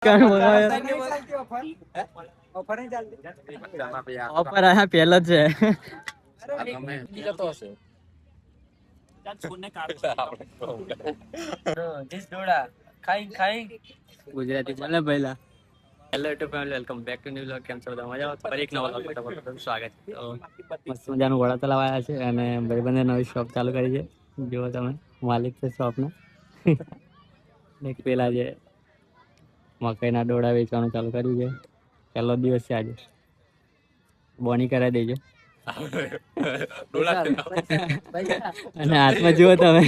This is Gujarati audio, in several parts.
ઓફર આયા પહેલો જ છે ગુજરાતી બોલે પહેલા. Hello YouTube family, welcome back to new vlog. કેમ છો બધા? મજા? ફરી એક નવા વ્લોગ માં તમારું સ્વાગત છે. તો મસ્ત મજાનું વડા તલાવ આવ્યા છે અને ભાઈબંધે નવી શોપ ચાલુ કરી છે. જુઓ તમે, માલિક છે શોપના. એક પેલા જે મકાઈના ડોડા વેચવાનું ચાલુ કર્યું છે. પહેલો દિવસ છે આજે. બોની કરાવી દેજો. અને હાથમાં જુઓ તમે,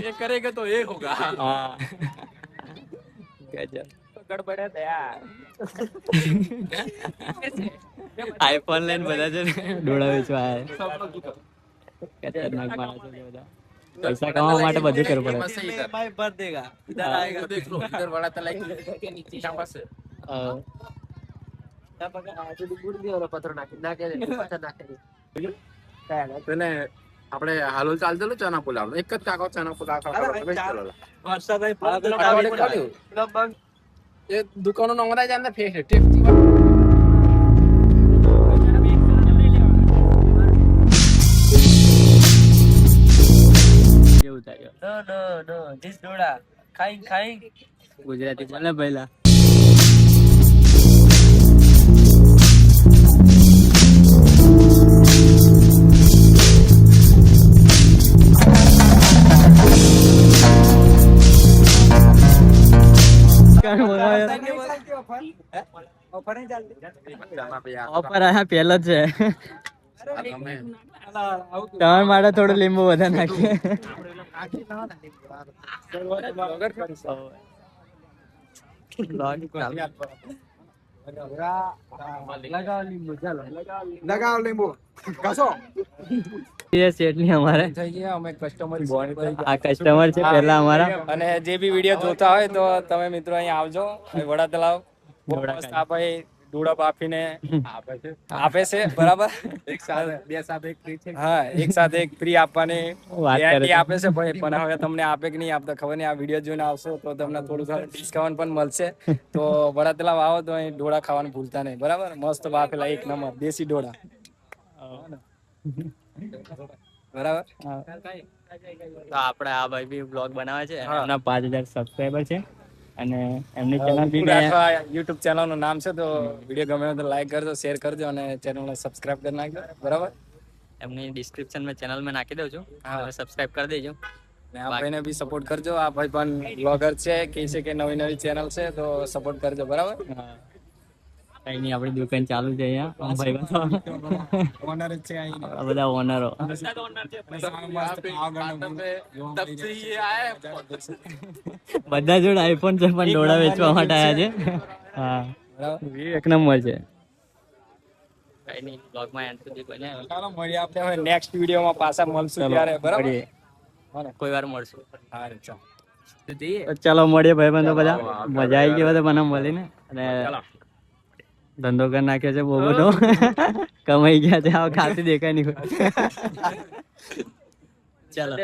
ये करेगा तो ये होगा। હા ગજબ गड़बड़ है यार। આઈફોન લઈને બધા છે ને ડોળા વેચવા આવ્યા. ખતરનાક માણસો છે બધા. પૈસા કમાવા માટે બધું કરવું પડે. भाई भर देगा इधर आएगा देख लो इधर बड़ा तलाई के नीचे शाबाश से હા. क्या पकड़ आज गुड़ भी और पत्थर नाके पत्थर नाके તને આપણે હાલો ચાલતેલો ચના પુલાવ એક જ કાકો ચના પુલાવ ખાવા એ દુકાનો નંગરા જાય ફેસ ટેસ્ટી કેવું થાય? નો ધીસ ડોડા ખાઈ ગુજરાતી બોલે પહેલા. ઓફર આયા પહેલો જ છે. તમારા માટે થોડું લીંબુ વધારે નાખીએ. લગાવ લીંબુ કસો શેઠની અમારે થઈ ગયા અમે કસ્ટમર આ કસ્ટમર છે પહેલા અમારા. અને જે બી વિડીયો જોતા હોય તો તમે મિત્રો અહીંયા આવજો. વડા તલાવ આપણે ડોડા બાફીને આપે છે બરાબર. એક સાથે બે સાથે એક ફ્રી છે. હા, એક સાથે એક ફ્રી આપવાની વાત કરે ગેરંટી છે. આપે છે ભાઈ. પણ હવે તમને આપે કે નહીં આપતા ખબર નહીં. આ વિડીયો જોઈને આવશો તો તમને થોડું ડિસ્કાઉન્ટ પણ મળશે. તો વડા તલાવ આવો તો અહીં ડોડા ખાવાનું ભૂલતા નહીં બરાબર. મસ્ત બાફેલા એક નંબર દેશી ડોડા બરાબર. તો આપણે આ ભાઈ બી બ્લોગ બનાવે છે અને એમના 5000 સબસ્ક્રાઇબર છે અને એમની ચેનલ બી મેં યુટ્યુબ ચેનલ નું નામ છે. તો વિડીયો ગમે તો લાઈક કરજો, શેર કરજો અને ચેનલને સબસ્ક્રાઇબ કરી નાખજો બરાબર. એમની ડિસ્ક્રિપ્શન માં ચેનલ મેં નાખી દઉં છું. સબસ્ક્રાઇબ કરી દેજો. ને આ ભાઈને બી સપોર્ટ કરજો. આ ભાઈ પણ બ્લોગર છે, કહે છે કે નવી ચેનલ છે તો સપોર્ટ કરજો બરાબર. કઈ નહીં, આપણી દુકાન ચાલુ છે અહીંયા. ભાઈ ઓનર છે આ બધા ઓનરો બધા જોડે આઈફોન છે પણ ડોળા વેચવા માટે આવ્યા છે. હા, એક નંબર છે. કઈ નહીં, બ્લોગમાં એન્ડ સુધી બને. ચાલો મળીએ આપણે હવે નેક્સ્ટ વિડીયોમાં પાછા મળશું ત્યારે બરાબર. કોઈ વાર મળશું. હા ચાલો ચાલો મળીએ ભાઈબંધો બધા. મજા આવી ગઈ બધા મને મળીને. અને ધંધો કરી નાખ્યો છે બહુ બધો. કમાઈ ગયા છે. આ ખાસી દેખાય નહીં. ચાલો.